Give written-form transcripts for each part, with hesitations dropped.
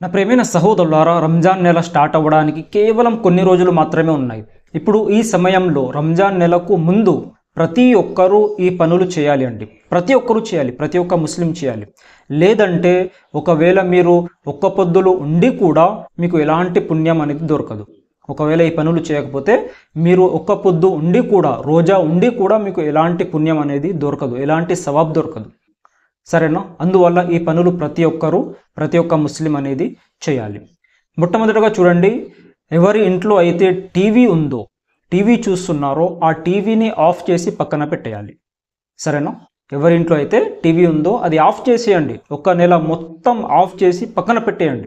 నా ప్రియమైన సహోదరులారా, రంజాన్ నెల స్టార్ట్ అవ్వడానికి కేవలం కొన్ని రోజులు మాత్రమే ఉన్నాయి. ఇప్పుడు ఈ సమయంలో రంజాన్ నెలకు ముందు ప్రతి ఒక్కరూ ఈ పనులు చేయాలి అండి. ప్రతి ఒక్కరూ చేయాలి, ప్రతి ఒక్క ముస్లిం చేయాలి. లేదంటే ఒకవేళ మీరు ఒక్క పొద్దులు ఉండి కూడా మీకు ఎలాంటి పుణ్యం అనేది దొరకదు. ఒకవేళ ఈ పనులు చేయకపోతే మీరు ఒక్క పొద్దు ఉండి కూడా, రోజా ఉండి కూడా మీకు ఎలాంటి పుణ్యం అనేది దొరకదు, ఎలాంటి సవాబ్ దొరకదు. సరేనా? అందువల్ల ఈ పనులు ప్రతి ఒక్క ముస్లిం అనేది చేయాలి. మొట్టమొదటగా చూడండి, ఎవరి ఇంట్లో అయితే టీవీ ఉందో, టీవీ చూస్తున్నారో ఆ టీవీని ఆఫ్ చేసి పక్కన పెట్టేయాలి. సరేనా? ఎవరి ఇంట్లో అయితే టీవీ ఉందో అది ఆఫ్ చేసేయండి. ఒక నెల మొత్తం ఆఫ్ చేసి పక్కన పెట్టేయండి.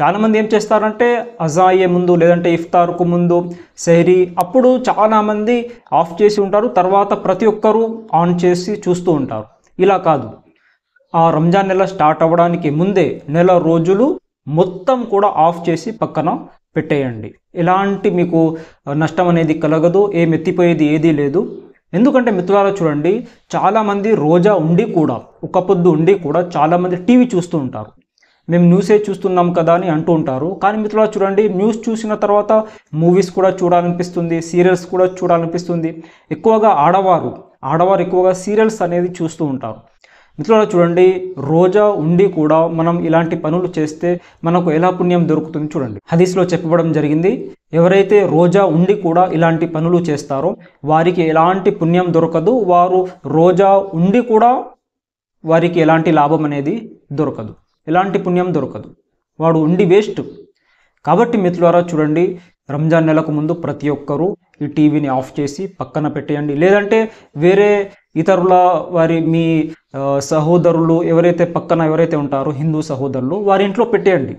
చాలామంది ఏం చేస్తారంటే అజా అయ్యే ముందు, లేదంటే ఇఫ్తార్కు ముందు, సెహరీ అప్పుడు చాలామంది ఆఫ్ చేసి ఉంటారు. తర్వాత ప్రతి ఒక్కరూ ఆన్ చేసి చూస్తూ ఉంటారు. ఇలా కాదు. ఆ రంజాన్ నెల స్టార్ట్ అవ్వడానికి ముందే నెల రోజులు మొత్తం కూడా ఆఫ్ చేసి పక్కన పెట్టేయండి. ఎలాంటి మీకు నష్టం అనేది కలగదు, ఎత్తిపోయేది ఏదీ లేదు. ఎందుకంటే మిత్రులారా చూడండి, చాలామంది రోజా ఉండి కూడా, ఒక పొద్దు ఉండి కూడా చాలామంది టీవీ చూస్తూ ఉంటారు. మేము న్యూసే చూస్తున్నాం కదా అని అంటూ ఉంటారు. కానీ మిత్రులారా చూడండి, న్యూస్ చూసిన తర్వాత మూవీస్ కూడా చూడాలనిపిస్తుంది, సీరియల్స్ కూడా చూడాలనిపిస్తుంది. ఎక్కువగా ఆడవారు ఎక్కువగా సీరియల్స్ అనేది చూస్తూ ఉంటారు. మిత్రులారా చూడండి, రోజా ఉండి కూడా మనం ఇలాంటి పనులు చేస్తే మనకు ఎలా పుణ్యం దొరుకుతుంది చూడండి. హదీస్లో చెప్పబడం జరిగింది, ఎవరైతే రోజా ఉండి కూడా ఇలాంటి పనులు చేస్తారో వారికి ఎలాంటి పుణ్యం దొరకదు. వారు రోజా ఉండి కూడా వారికి ఎలాంటి లాభం అనేది దొరకదు, ఎలాంటి పుణ్యం దొరకదు. వాడు ఉండి వేస్ట్. కాబట్టి మిత్రులారా చూడండి, రంజాన్ నెలకు ముందు ప్రతి ఒక్కరూ ఈ టీవీని ఆఫ్ చేసి పక్కన పెట్టేయండి. లేదంటే వేరే ఇతరుల మీ సహోదరులు ఎవరైతే ఉంటారో, హిందూ సహోదరులు, వారి ఇంట్లో పెట్టేయండి.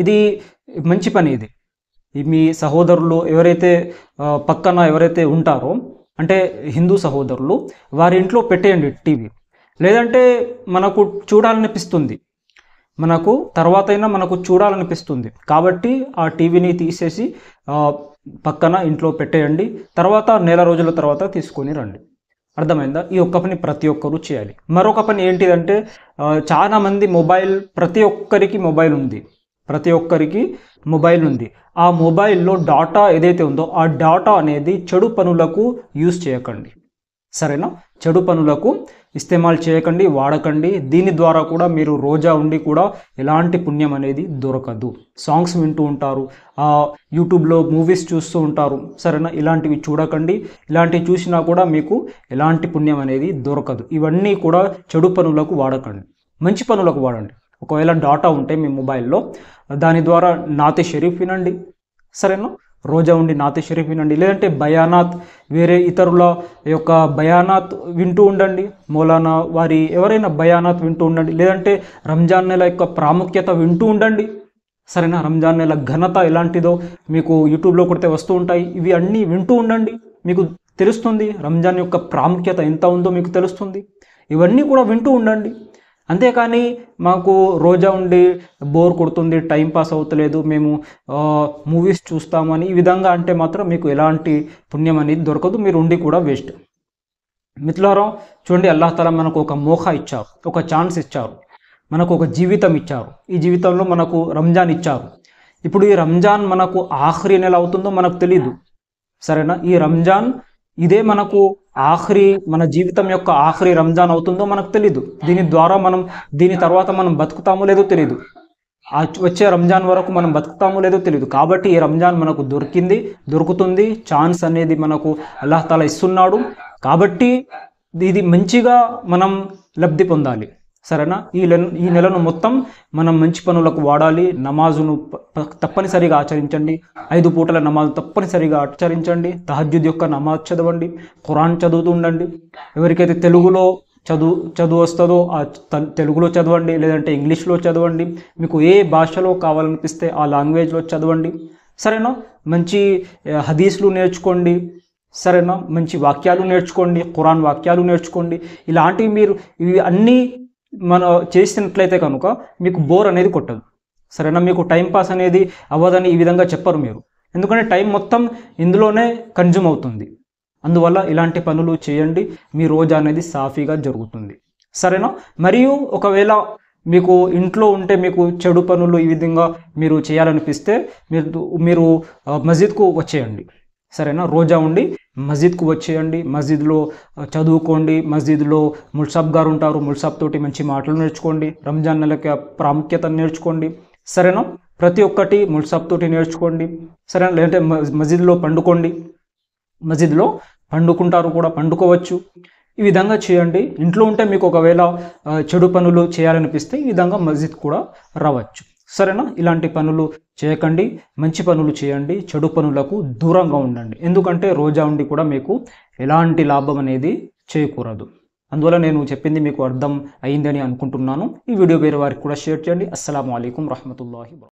ఇది మంచి పని. ఇది మీ సహోదరులు ఎవరైతే ఉంటారో, అంటే హిందూ సహోదరులు, వారి ఇంట్లో పెట్టేయండి టీవీ. లేదంటే మనకు చూడాలనిపిస్తుంది, మనకు చూడాలనిపిస్తుంది కాబట్టి ఆ టీవీని తీసేసి పక్కన ఇంట్లో పెట్టేయండి. తర్వాత నెల రోజుల తర్వాత తీసుకొని రండి. అర్థమైందా? ఈ ఒక్క పని ప్రతి ఒక్కరూ చేయాలి. మరొక పని ఏంటిదంటే, చాలామంది ప్రతి ఒక్కరికి మొబైల్ ఉంది. ఆ మొబైల్లో డాటా ఏదైతే ఉందో ఆ డాటా అనేది చెడు పనులకు యూజ్ చేయకండి. సరేనా? చెడు పనులకు ఇస్తేమాల్ చేయకండి, వాడకండి. దీని ద్వారా కూడా మీరు రోజా ఉండి కూడా ఎలాంటి పుణ్యం అనేది దొరకదు. సాంగ్స్ వింటూ ఉంటారు, యూట్యూబ్లో మూవీస్ చూస్తూ ఉంటారు. సరేనా? ఇలాంటివి చూడకండి. ఇలాంటివి చూసినా కూడా మీకు ఎలాంటి పుణ్యం అనేది దొరకదు. ఇవన్నీ కూడా చెడు పనులకు వాడకండి, మంచి పనులకు వాడండి. ఒకవేళ డాటా ఉంటే మీ మొబైల్లో, దాని ద్వారా నాతే షరీఫ్ వినండి. సరేనా? రోజా ఉండి నాతే షరీఫ్ వినండి. లేదంటే బయానాత్, వేరే ఇతరుల యొక్క బయానాత్ వింటూ ఉండండి. మౌలానా వారి ఎవరైనా బయానాత్ వింటూ ఉండండి. లేదంటే రంజాన్ నెల యొక్క ప్రాముఖ్యత వింటూ ఉండండి. సరేనా? రంజాన్ నెల ఘనత ఎలాంటిదో మీకు యూట్యూబ్లో కొడితే వస్తూ ఉంటాయి. ఇవి అన్నీ వింటూ ఉండండి, మీకు తెలుస్తుంది. రంజాన్ యొక్క ప్రాముఖ్యత ఎంత ఉందో మీకు తెలుస్తుంది. ఇవన్నీ కూడా వింటూ ఉండండి. అంతేకాని మాకు రోజా ఉండి బోర్ కొడుతుంది, టైం పాస్ అవుతలేదు, మేము మూవీస్ చూస్తామని ఈ విధంగా అంటే మాత్రం మీకు ఎలాంటి పుణ్యం అనేది దొరకదు. మీరు ఉండి కూడా వేస్ట్. మిత్రులారా చూడండి, అల్లాహ్ తాలా మనకు ఒక మోఖా ఇచ్చారు, ఒక ఛాన్స్ ఇచ్చారు, మనకు ఒక జీవితం ఇచ్చారు. ఈ జీవితంలో మనకు రంజాన్ ఇచ్చారు. ఇప్పుడు ఈ రంజాన్ మనకు ఆఖరి నెల అవుతుందో మనకు తెలీదు. సరేనా? ఈ రంజాన్ ఇదే మనకు మన జీవితం యొక్క ఆఖరి రంజాన్ అవుతుందో మనకు తెలీదు. దీని తర్వాత మనం బతుకుతామో లేదో తెలీదు. వచ్చే రంజాన్ వరకు మనం బతుకుతామో లేదో తెలియదు. కాబట్టి ఈ రంజాన్ మనకు దొరుకుతుంది. ఛాన్స్ అనేది మనకు అల్లాహ్ తాలా ఇస్తున్నాడు. కాబట్టి ఇది మంచిగా మనం లబ్ధి పొందాలి. సరేనా? ఈ నెలను మొత్తం మనం మంచి పనులకు వాడాలి. నమాజును తప్పనిసరిగా ఆచరించండి. 5 పూటల నమాజు తప్పనిసరిగా ఆచరించండి. తహజ్జుద్ యొక్క నమాజ్ చదవండి, ఖురాన్ చదువుతూ ఉండండి. ఎవరికైతే తెలుగులో చదువు వస్తుందో ఆ తెలుగులో చదవండి, లేదంటే ఇంగ్లీష్లో చదవండి. మీకు ఏ భాషలో కావాలనిపిస్తే ఆ లాంగ్వేజ్లో చదవండి. సరేనా? మంచి హదీస్లు నేర్చుకోండి. సరేనా? మంచి వాక్యాలు నేర్చుకోండి, ఖురాన్ వాక్యాలు నేర్చుకోండి. ఇలాంటివి ఇవి అన్నీ మనం చేసినట్లయితే కనుక మీకు బోర్ అనేది కొట్టదు. సరేనా? మీకు టైం పాస్ అనేది అవ్వదని ఈ విధంగా చెప్పరు మీరు. ఎందుకంటే టైం మొత్తం ఇందులోనే కన్జ్యూమ్ అవుతుంది. అందువల్ల ఇలాంటి పనులు చేయండి, మీ రోజా అనేది సాఫీగా జరుగుతుంది. సరేనా? మరియు ఒకవేళ మీకు ఇంట్లో ఉంటే మీకు చెడు పనులు ఈ విధంగా మీరు చేయాలనిపిస్తే మీరు మస్జిద్కు వచ్చేయండి, సరేనా? రోజా ఉండి మస్జిద్కు వచ్చేయండి, మస్జిద్లో చదువుకోండి, మస్జిద్లో ముల్సాబ్ గారు ఉంటారు, ముల్సాబ్ తోటి మంచి మాటలు నేర్చుకోండి, రంజాన్ నెలకి ప్రాముఖ్యతను నేర్చుకోండి, సరేనా? ప్రతి ఒక్కటి ముల్సాబ్ తోటి నేర్చుకోండి, సరేనా? లేదంటే మస్జిద్లో పండుకోండి, మస్జిద్లో పండుకుంటారు కూడా, పండుకోవచ్చు. ఈ విధంగా చేయండి. ఇంట్లో ఉంటే మీకు ఒకవేళ చెడు పనులు చేయాలనిపిస్తే ఈ విధంగా మస్జిద్ కూడా రావచ్చు, సరేనా? ఇలాంటి పనులు చేయకండి, మంచి పనులు చేయండి, చెడు పనులకు దూరంగా ఉండండి. ఎందుకంటే రోజా ఉండి కూడా మీకు ఎలాంటి లాభం అనేది చేకూరదు. అందువల్ల నేను చెప్పింది మీకు అర్థం అయిందని అనుకుంటున్నాను. ఈ వీడియో వేరే వారికి కూడా షేర్ చేయండి. అస్సలాము అలైకుం రహమతుల్లాహి.